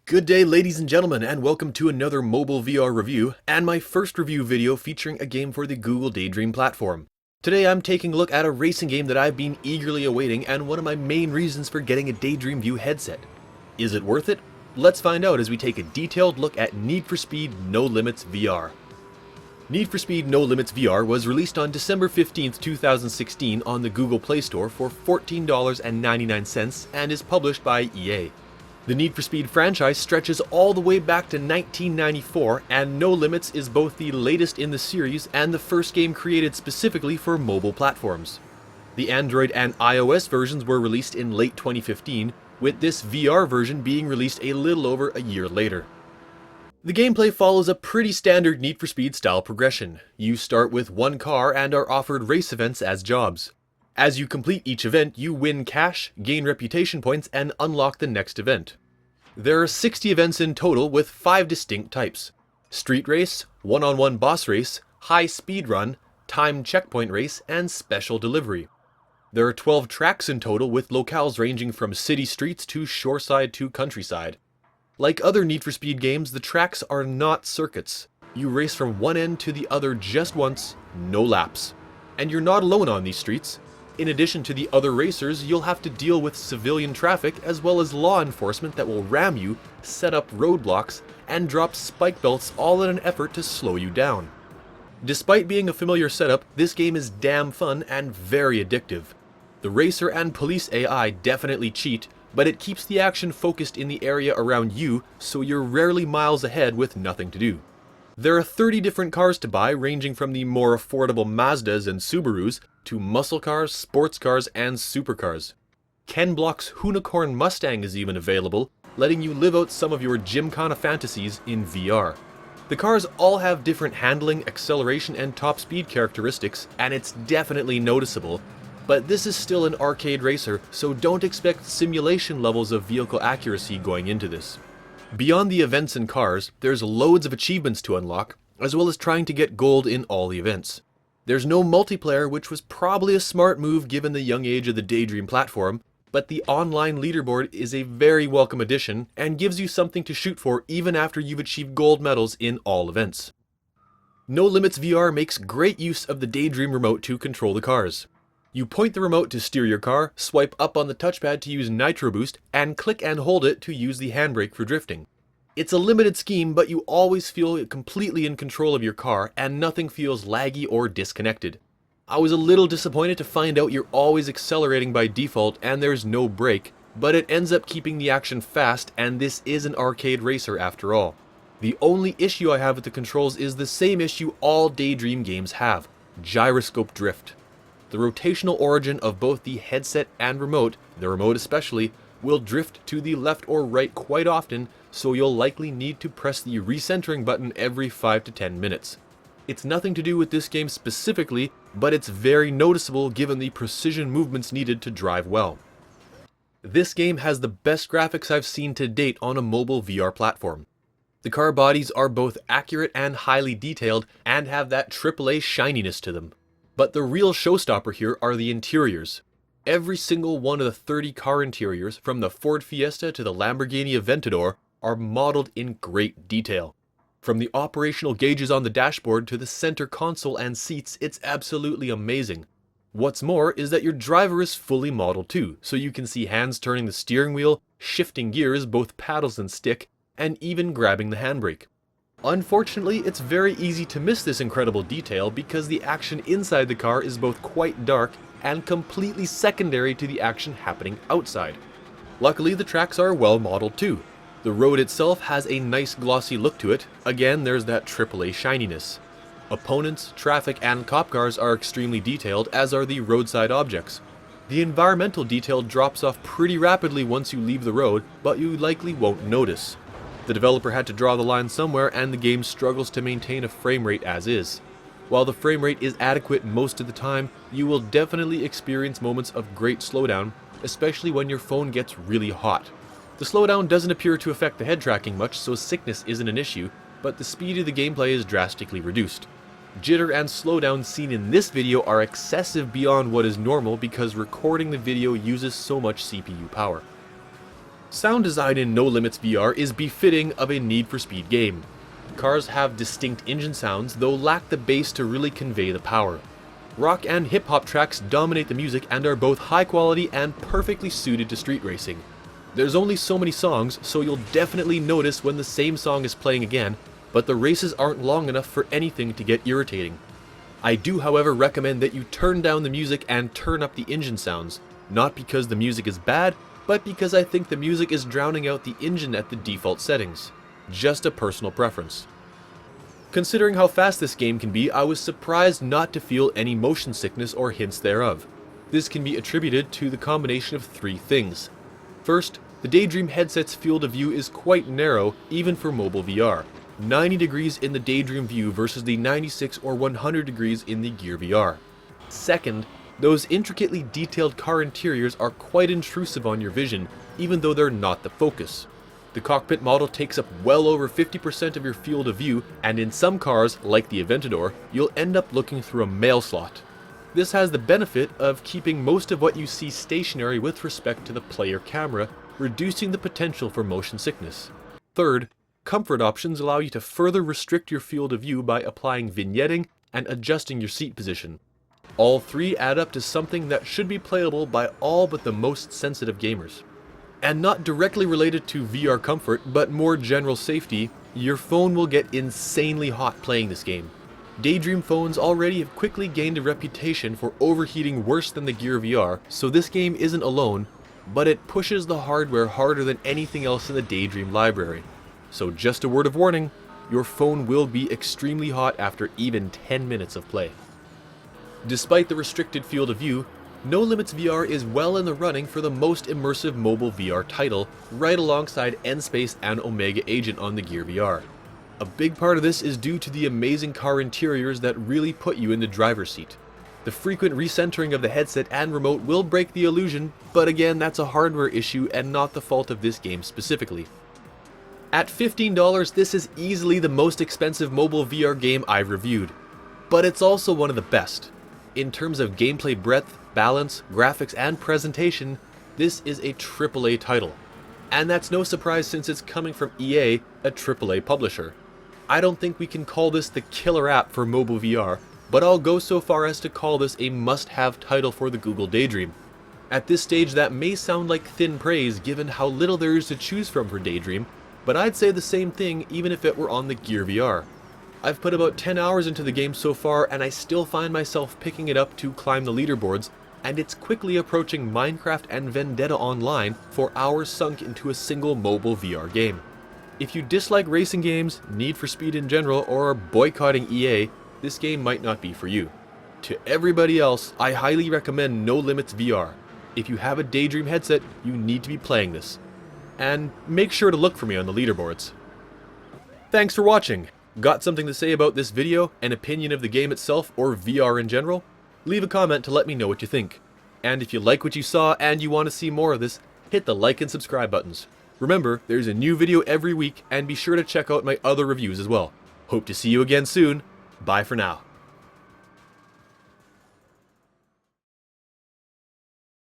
Good day, ladies and gentlemen, and welcome to another mobile VR review, and my first review video featuring a game for the Google Daydream platform. Today I'm taking a look at a racing game that I've been eagerly awaiting and one of my main reasons for getting a Daydream View headset. Is it worth it? Let's find out as we take a detailed look at Need for Speed No Limits VR. Need for Speed No Limits VR was released on December 15th, 2016 on the Google Play Store for $14.99 and is published by EA. The Need for Speed franchise stretches all the way back to 1994, and No Limits is both the latest in the series and the first game created specifically for mobile platforms. The Android and iOS versions were released in late 2015, with this VR version being released a little over a year later. The gameplay follows a pretty standard Need for Speed style progression. You start with one car and are offered race events as jobs. As you complete each event, you win cash, gain reputation points, and unlock the next event. There are 60 events in total with 5 distinct types: street race, one-on-one boss race, high speed run, timed checkpoint race, and special delivery. There are 12 tracks in total with locales ranging from city streets to shoreside to countryside. Like other Need for Speed games, the tracks are not circuits. You race from one end to the other just once, no laps. And you're not alone on these streets. In addition to the other racers, you'll have to deal with civilian traffic as well as law enforcement that will ram you, set up roadblocks, and drop spike belts, all in an effort to slow you down. Despite being a familiar setup, this game is damn fun and very addictive. The racer and police AI definitely cheat, but it keeps the action focused in the area around you, so you're rarely miles ahead with nothing to do. There are 30 different cars to buy, ranging from the more affordable Mazdas and Subarus to muscle cars, sports cars, and supercars. Ken Block's Hoonicorn Mustang is even available, letting you live out some of your Gymkhana fantasies in VR. The cars all have different handling, acceleration, and top speed characteristics, and it's definitely noticeable. But this is still an arcade racer, so don't expect simulation levels of vehicle accuracy going into this. Beyond the events and cars, there's loads of achievements to unlock, as well as trying to get gold in all the events. There's no multiplayer, which was probably a smart move given the young age of the Daydream platform, but the online leaderboard is a very welcome addition and gives you something to shoot for even after you've achieved gold medals in all events. No Limits VR makes great use of the Daydream remote to control the cars. You point the remote to steer your car, swipe up on the touchpad to use Nitro Boost, and click and hold it to use the handbrake for drifting. It's a limited scheme, but you always feel completely in control of your car, and nothing feels laggy or disconnected. I was a little disappointed to find out you're always accelerating by default and there's no brake, but it ends up keeping the action fast, and this is an arcade racer after all. The only issue I have with the controls is the same issue all Daydream games have: gyroscope drift. The rotational origin of both the headset and remote, the remote especially, will drift to the left or right quite often, so you'll likely need to press the recentering button every 5 to 10 minutes. It's nothing to do with this game specifically, but it's very noticeable given the precision movements needed to drive well. This game has the best graphics I've seen to date on a mobile VR platform. The car bodies are both accurate and highly detailed and have that AAA shininess to them. But the real showstopper here are the interiors. Every single one of the 30 car interiors, from the Ford Fiesta to the Lamborghini Aventador, are modeled in great detail. From the operational gauges on the dashboard to the center console and seats, it's absolutely amazing. What's more is that your driver is fully modeled too, so you can see hands turning the steering wheel, shifting gears, both paddles and stick, and even grabbing the handbrake. Unfortunately, it's very easy to miss this incredible detail because the action inside the car is both quite dark and completely secondary to the action happening outside. Luckily, the tracks are well modeled too. The road itself has a nice glossy look to it. Again, there's that AAA shininess. Opponents, traffic, and cop cars are extremely detailed, as are the roadside objects. The environmental detail drops off pretty rapidly once you leave the road, but you likely won't notice. The developer had to draw the line somewhere, and the game struggles to maintain a frame rate as is. While the frame rate is adequate most of the time, you will definitely experience moments of great slowdown, especially when your phone gets really hot. The slowdown doesn't appear to affect the head tracking much, so sickness isn't an issue, but the speed of the gameplay is drastically reduced. Jitter and slowdown seen in this video are excessive beyond what is normal because recording the video uses so much CPU power. Sound design in No Limits VR is befitting of a Need for Speed game. Cars have distinct engine sounds, though lack the bass to really convey the power. Rock and hip-hop tracks dominate the music and are both high quality and perfectly suited to street racing. There's only so many songs, so you'll definitely notice when the same song is playing again, but the races aren't long enough for anything to get irritating. I do, however, recommend that you turn down the music and turn up the engine sounds, not because the music is bad, but because I think the music is drowning out the engine at the default settings. Just a personal preference. Considering how fast this game can be, I was surprised not to feel any motion sickness or hints thereof. This can be attributed to the combination of three things. First, the Daydream headset's field of view is quite narrow, even for mobile VR. 90 degrees in the Daydream view versus the 96 or 100 degrees in the Gear VR. Second, those intricately detailed car interiors are quite intrusive on your vision, even though they're not the focus. The cockpit model takes up well over 50% of your field of view, and in some cars, like the Aventador, you'll end up looking through a mail slot. This has the benefit of keeping most of what you see stationary with respect to the player camera, reducing the potential for motion sickness. Third, comfort options allow you to further restrict your field of view by applying vignetting and adjusting your seat position. All three add up to something that should be playable by all but the most sensitive gamers. And not directly related to VR comfort, but more general safety, your phone will get insanely hot playing this game. Daydream phones already have quickly gained a reputation for overheating worse than the Gear VR, so this game isn't alone, but it pushes the hardware harder than anything else in the Daydream library. So just a word of warning, your phone will be extremely hot after even 10 minutes of play. Despite the restricted field of view, No Limits VR is well in the running for the most immersive mobile VR title, right alongside N-Space and Omega Agent on the Gear VR. A big part of this is due to the amazing car interiors that really put you in the driver's seat. The frequent recentering of the headset and remote will break the illusion, but again, that's a hardware issue and not the fault of this game specifically. At $15, this is easily the most expensive mobile VR game I've reviewed, but it's also one of the best. In terms of gameplay breadth, balance, graphics, and presentation, this is a AAA title. And that's no surprise since it's coming from EA, a AAA publisher. I don't think we can call this the killer app for mobile VR, but I'll go so far as to call this a must-have title for the Google Daydream. At this stage, that may sound like thin praise given how little there is to choose from for Daydream, but I'd say the same thing even if it were on the Gear VR. I've put about 10 hours into the game so far, and I still find myself picking it up to climb the leaderboards, and it's quickly approaching Minecraft and Vendetta Online for hours sunk into a single mobile VR game. If you dislike racing games, Need for Speed in general, or are boycotting EA, this game might not be for you. To everybody else, I highly recommend No Limits VR. If you have a Daydream headset, you need to be playing this. And make sure to look for me on the leaderboards. Thanks for watching! Got something to say about this video, an opinion of the game itself, or VR in general? Leave a comment to let me know what you think. And if you like what you saw and you want to see more of this, hit the like and subscribe buttons. Remember, there's a new video every week, and be sure to check out my other reviews as well. Hope to see you again soon. Bye for now.